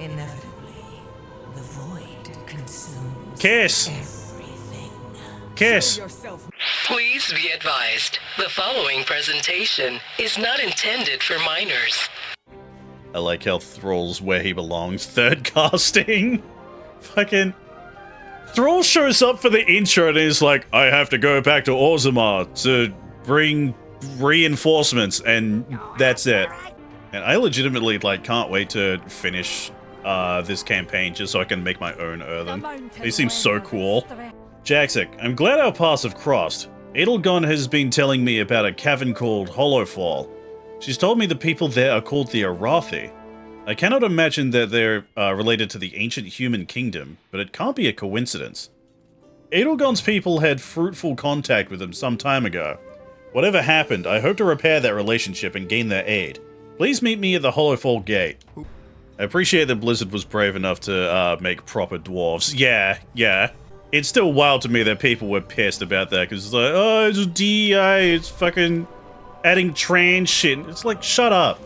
Inevitably, the void consumes Kiss! everything. Kiss! Please be advised, the following presentation is not intended for minors. I like how Thrall's where he belongs. Third casting. Fucking... Thrall shows up for the intro and is like, I have to go back to Orzammar to bring reinforcements, and that's it. And I legitimately, like, can't wait to finish this campaign just so I can make my own earthen. They seem so cool. Jaxic, I'm glad our paths have crossed. Edelgon has been telling me about a cavern called Hollowfall. She's told me the people there are called the Arathi. I cannot imagine that they're related to the ancient human kingdom, but it can't be a coincidence. Edelgon's people had fruitful contact with them some time ago. Whatever happened, I hope to repair that relationship and gain their aid. Please meet me at the Hollowfall Gate. I appreciate that Blizzard was brave enough to make proper dwarves. Yeah. It's still wild to me that people were pissed about that, because it's like, oh, it's DEI, it's fucking adding trans shit. It's like, shut up.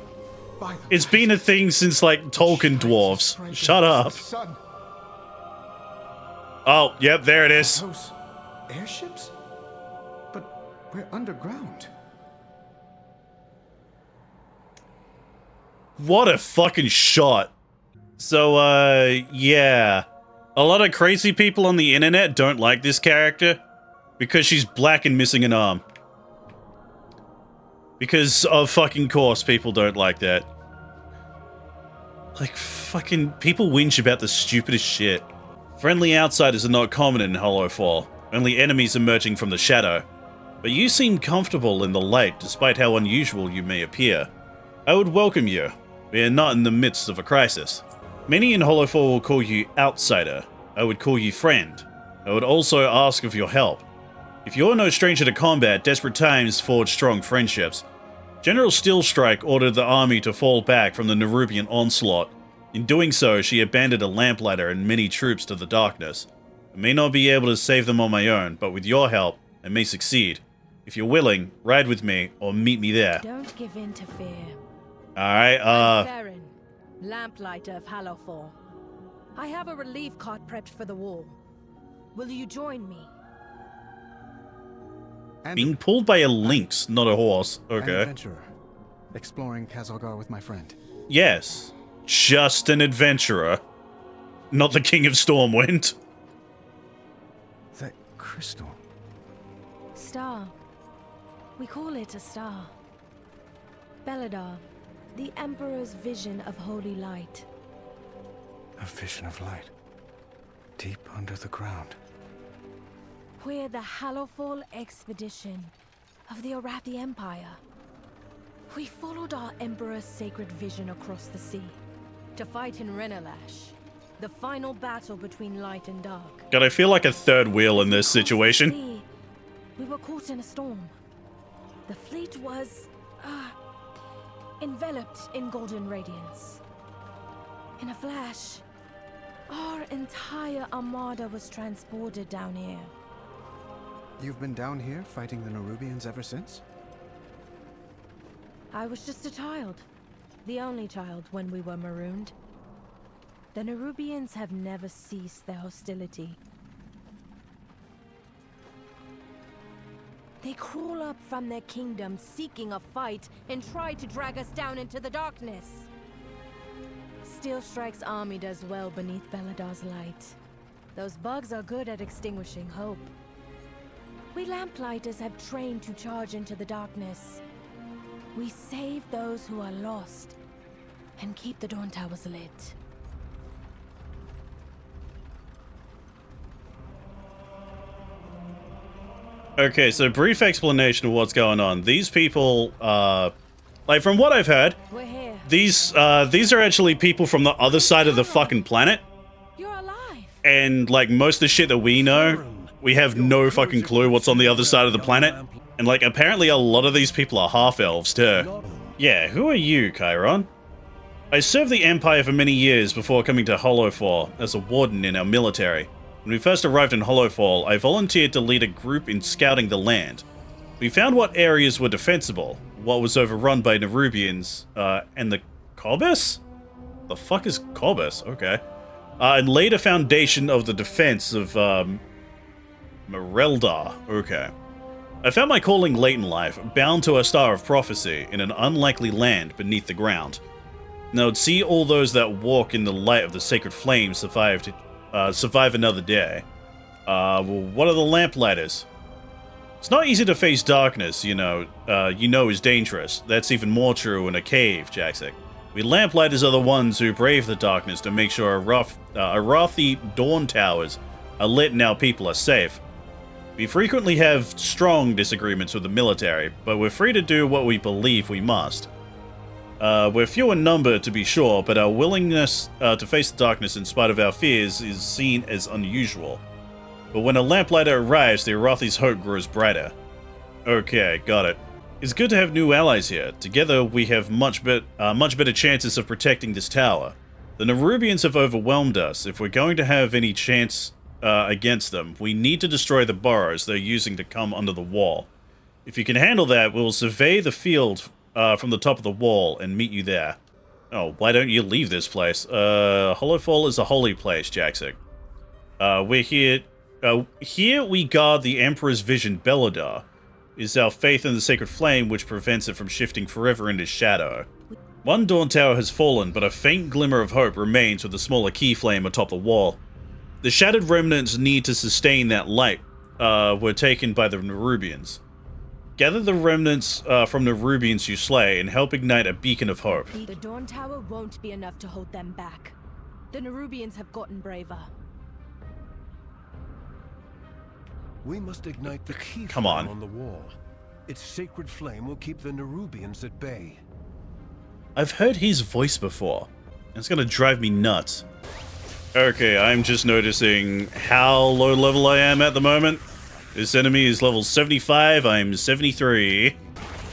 It's been a thing since, like, Tolkien dwarves. Shut up. Oh, yep, there it is. Those airships? But we're underground. What a fucking shot. So, yeah. A lot of crazy people on the internet don't like this character because she's black and missing an arm. Because of fucking course, people don't like that. Like, fucking people whinge about the stupidest shit. Friendly outsiders are not common in Hollowfall, only enemies emerging from the shadow. But you seem comfortable in the light despite how unusual you may appear. I would welcome you. We are not in the midst of a crisis. Many in Hollowfall will call you outsider. I would call you friend. I would also ask of your help. If you're no stranger to combat, desperate times forge strong friendships. General Steelstrike ordered the army to fall back from the Nerubian onslaught. In doing so, she abandoned a lamplighter and many troops to the darkness. I may not be able to save them on my own, but with your help, I may succeed. If you're willing, ride with me or meet me there. Don't give in to fear. Alright, I'm Theron, lamplighter of Hollowfall. I have a relief cart prepped for the war. Will you join me? Being pulled by a lynx, not a horse. Okay. An adventurer, exploring Khazalgar with my friend. Yes. Just an adventurer. Not the King of Stormwind. That crystal. Star. We call it a star. Belladar, the Emperor's vision of holy light. A vision of light. Deep under the ground. We're the Hollowfall expedition of the Arathi Empire. We followed our Emperor's sacred vision across the sea to fight in Renalash, the final battle between light and dark. God, I feel like a third wheel in this situation. We were caught in a storm. The fleet was enveloped in golden radiance. In a flash, our entire armada was transported down here. You've been down here fighting the Nerubians ever since? I was just a child. The only child when we were marooned. The Nerubians have never ceased their hostility. They crawl up from their kingdom seeking a fight and try to drag us down into the darkness. Steelstrike's army does well beneath Belladar's light. Those bugs are good at extinguishing hope. We Lamplighters have trained to charge into the darkness. We save those who are lost and keep the Dawn Towers lit. Okay, so brief explanation of what's going on. These people, like from what I've heard, We're here. these are actually people from the other side of the fucking planet. You're alive. And like most of the shit that we know, we have no fucking clue what's on the other side of the planet. And like apparently a lot of these people are half-elves too. Yeah, who are you, Chiron? I served the Empire for many years before coming to Hollowfall as a warden in our military. When we first arrived in Hollowfall, I volunteered to lead a group in scouting the land. We found what areas were defensible, what was overrun by Nerubians, and the Kobus? The fuck is Corbus? Okay. And laid a foundation of the defense of, Mereldar. Okay. I found my calling late in life, bound to a star of prophecy in an unlikely land beneath the ground. Now, to see all those that walk in the light of the sacred flame survive another day. Well, what are the lamplighters? It's not easy to face darkness, you know is dangerous. That's even more true in a cave, Jaxic. We lamplighters are the ones who brave the darkness to make sure Arathi dawn towers are lit and our people are safe. We frequently have strong disagreements with the military, but we're free to do what we believe we must. We're few in number, to be sure, but our willingness to face the darkness in spite of our fears is seen as unusual. But when a lamplighter arrives, the Arathi's hope grows brighter. Okay, got it. It's good to have new allies here. Together, we have much better chances of protecting this tower. The Nerubians have overwhelmed us. If we're going to have any chance against them, we need to destroy the burrows they're using to come under the wall. If you can handle that, we'll survey the field from the top of the wall and meet you there. Oh, why don't you leave this place? Hollowfall is a holy place, Jaxic. We're here. Here we guard the Emperor's vision, Belladar. It is our faith in the sacred flame which prevents it from shifting forever into shadow. One dawn tower has fallen, but a faint glimmer of hope remains with a smaller key flame atop the wall. The shattered remnants need to sustain that light. Were taken by the Nerubians. Gather the remnants from the Nerubians you slay and help ignite a beacon of hope. The Dawn Tower won't be enough to hold them back. The Nerubians have gotten braver. We must ignite the key Come flame on. on the wall. Its sacred flame will keep the Nerubians at bay. I've heard his voice before. It's gonna drive me nuts. Okay, I'm just noticing how low level I am at the moment. This enemy is level 75, I'm 73.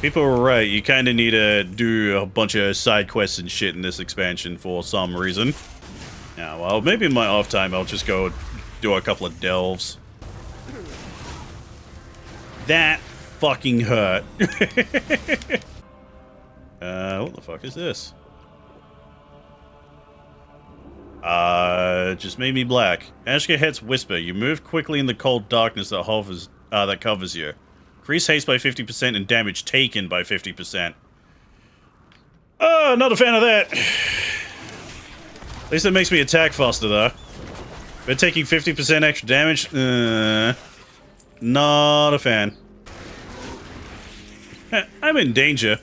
People were right, you kinda need to do a bunch of side quests and shit in this expansion for some reason. Yeah, well, maybe in my off time I'll just go do a couple of delves. That fucking hurt. What the fuck is this? Just made me black. Ashkahet's Whisper. You move quickly in the cold darkness that hovers, that covers you. Increase haste by 50% and damage taken by 50%. Not a fan of that. At least it makes me attack faster, though. But taking 50% extra damage? Not a fan. I'm in danger.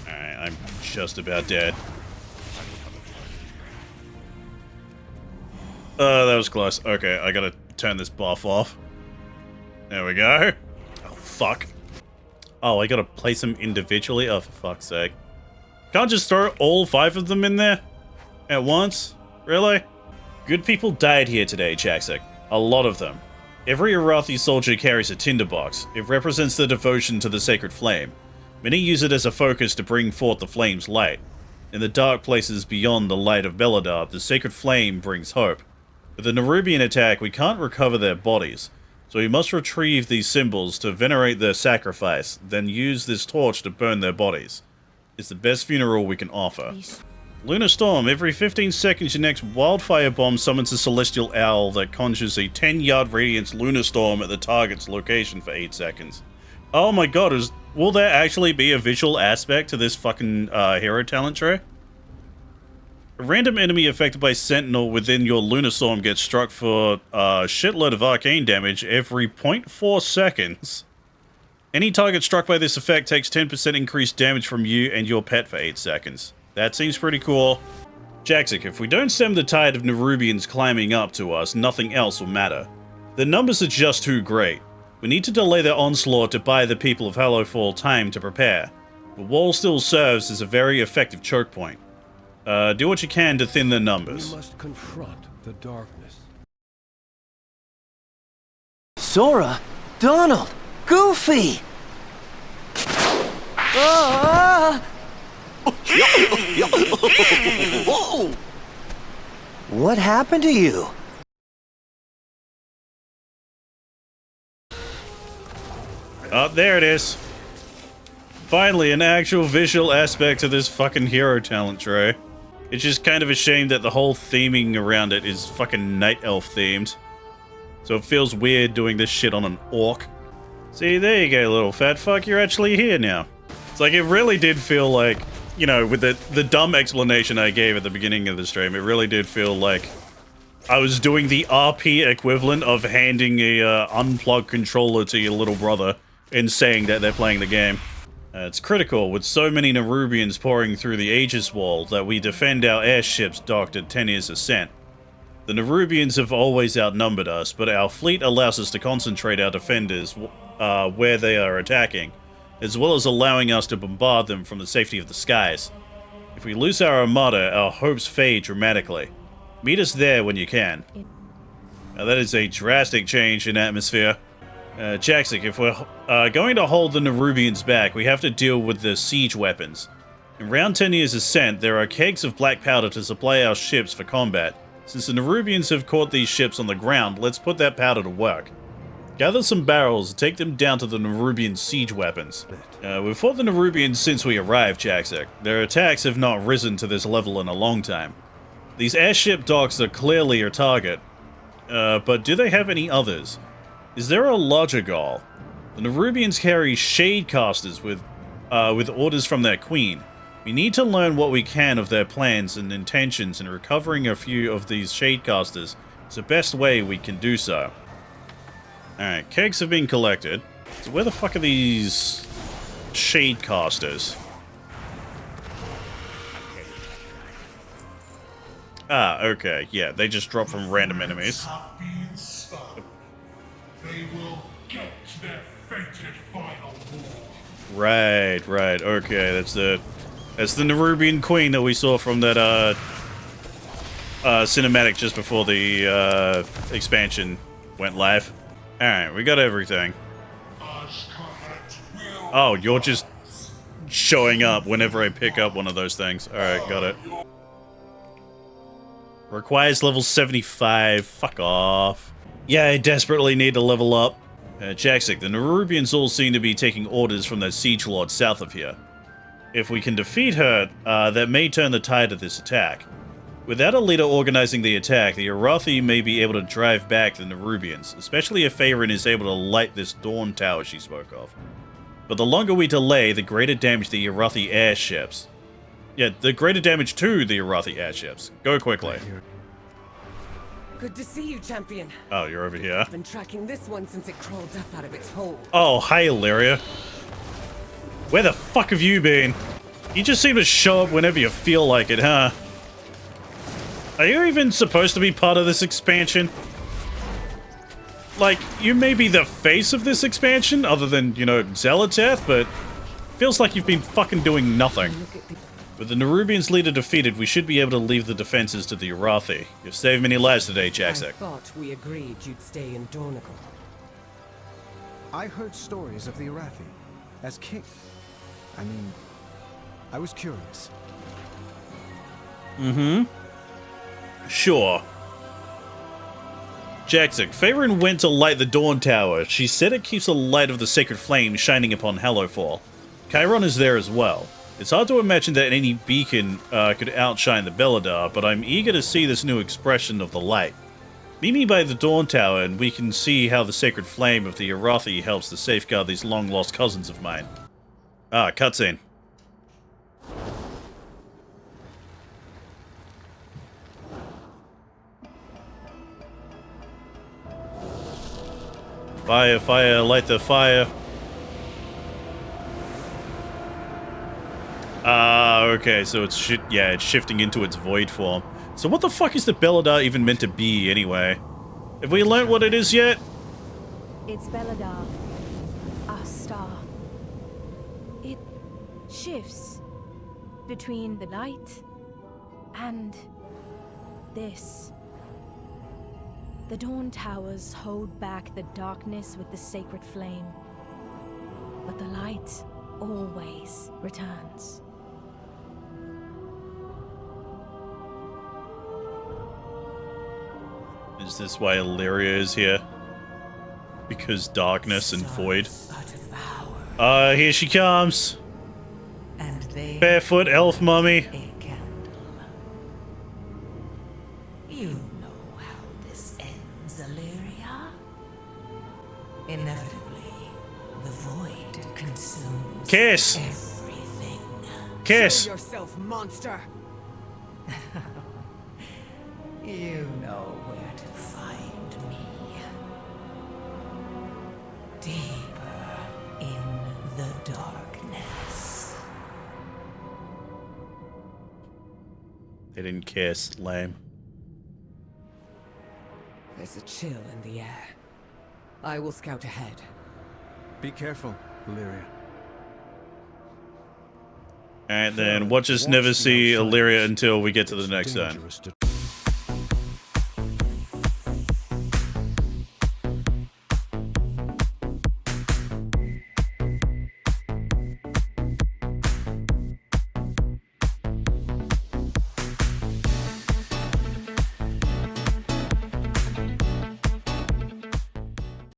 Alright, I'm just about dead. That was close. Okay, I gotta turn this buff off. There we go. Oh, fuck. Oh, I gotta place them individually? Oh, for fuck's sake. Can't just throw all 5 of them in there? At once? Really? Good people died here today, Jaxic. A lot of them. Every Arathi soldier carries a tinderbox. It represents the devotion to the sacred flame. Many use it as a focus to bring forth the flame's light. In the dark places beyond the light of Belladar, the sacred flame brings hope. With the Nerubian attack, we can't recover their bodies, so we must retrieve these symbols to venerate their sacrifice, then use this torch to burn their bodies. It's the best funeral we can offer. Lunar Storm. Every 15 seconds, your next wildfire bomb summons a celestial owl that conjures a 10-yard radiance lunar storm at the target's location for 8 seconds. Oh my god, will there actually be a visual aspect to this fucking hero talent tree? A random enemy affected by Sentinel within your lunar storm gets struck for a shitload of arcane damage every 0.4 seconds. Any target struck by this effect takes 10% increased damage from you and your pet for 8 seconds. That seems pretty cool. Jaxic, if we don't stem the tide of Nerubians climbing up to us, nothing else will matter. The numbers are just too great. We need to delay their onslaught to buy the people of Hollowfall time to prepare. The wall still serves as a very effective choke point. Do what you can to thin their numbers. We must confront the darkness. Sora, Donald, Goofy! What happened to you? Oh, there it is. Finally, an actual visual aspect to this fucking hero talent tray. It's just kind of a shame that the whole theming around it is fucking night elf themed. So it feels weird doing this shit on an orc. See, there you go, little fat fuck, you're actually here now. It's like, it really did feel like, you know, with the dumb explanation I gave at the beginning of the stream, it really did feel like I was doing the RP equivalent of handing a unplugged controller to your little brother and saying that they're playing the game. It's critical, with so many Nerubians pouring through the Aegis Wall, that we defend our airships docked at Tenier's Ascent. The Nerubians have always outnumbered us, but our fleet allows us to concentrate our defenders where they are attacking, as well as allowing us to bombard them from the safety of the skies. If we lose our armada, our hopes fade dramatically. Meet us there when you can. Now that is a drastic change in atmosphere. Jaxic, if we're going to hold the Nerubians back, we have to deal with the siege weapons. Around Tenier's Ascent, there are kegs of black powder to supply our ships for combat. Since the Nerubians have caught these ships on the ground, let's put that powder to work. Gather some barrels and take them down to the Nerubian siege weapons. We've fought the Nerubians since we arrived, Jaxic. Their attacks have not risen to this level in a long time. These airship docks are clearly a target, but do they have any others? Is there a larger goal? The Nerubians carry shadecasters with orders from their queen. We need to learn what we can of their plans and intentions, and recovering a few of these shadecasters is the best way we can do so. Alright, kegs have been collected. So where the fuck are these shadecasters? Ah, okay, yeah, they just drop from random enemies. They will get their fated final war. Right, okay, that's the Nerubian queen that we saw from that cinematic just before the expansion went live. Alright, we got everything. Oh, you're just showing up whenever I pick up one of those things. Alright, got it. Requires level 75. Fuck off. Yeah, I desperately need to level up. Jaxic, the Nerubians all seem to be taking orders from their siege lord south of here. If we can defeat her, that may turn the tide of this attack. Without a leader organizing the attack, the Arathi may be able to drive back the Nerubians, especially if Faerun is able to light this Dawn Tower she spoke of. But the longer we delay, the greater damage the Arathi airships. Yeah, the greater damage to the Arathi airships. Go quickly. Good to see you, champion. Oh, you're over here. I've been tracking this one since it crawled up out of its hole. Oh, hi, Illyria. Where the fuck have you been? You just seem to show up whenever you feel like it, huh? Are you even supposed to be part of this expansion? Like, you may be the face of this expansion, other than, you know, Zealoteth, but feels like you've been fucking doing nothing. With the Nerubians leader defeated, we should be able to leave the defenses to the Arathi. You've saved many lives today, Jaxic. I thought we agreed you'd stay in Dornigal. I heard stories of the Arathi as king. I mean, I was curious. Sure. Jaxic, Faerun went to light the Dawn Tower. She said it keeps the light of the sacred flame shining upon Hallowfall. Chiron is there as well. It's hard to imagine that any beacon could outshine the Belladar, but I'm eager to see this new expression of the light. Meet me by the Dawn Tower, and we can see how the sacred flame of the Arathi helps to safeguard these long-lost cousins of mine. Ah, cutscene. Fire, fire, light the fire. Ah, okay, so it's it's shifting into its void form. So what the fuck is the Belladar even meant to be, anyway? Have we learnt what it is yet? It's Belladar, our star. It shifts between the light and this. The Dawn Towers hold back the darkness with the sacred flame, but the light always returns. Is this why Illyria is here? Because darkness and void. Here she comes. Barefoot elf mummy. A candle. You know how this ends, Illyria. Inevitably, the void consumes Kiss. everything. Kiss. Show yourself, monster! You know where to find me. Deeper in the darkness. They didn't kiss. Lame. There's a chill in the air. I will scout ahead. Be careful, Illyria. And then watch us never see Illyria until we get to the next zone. Dangerous to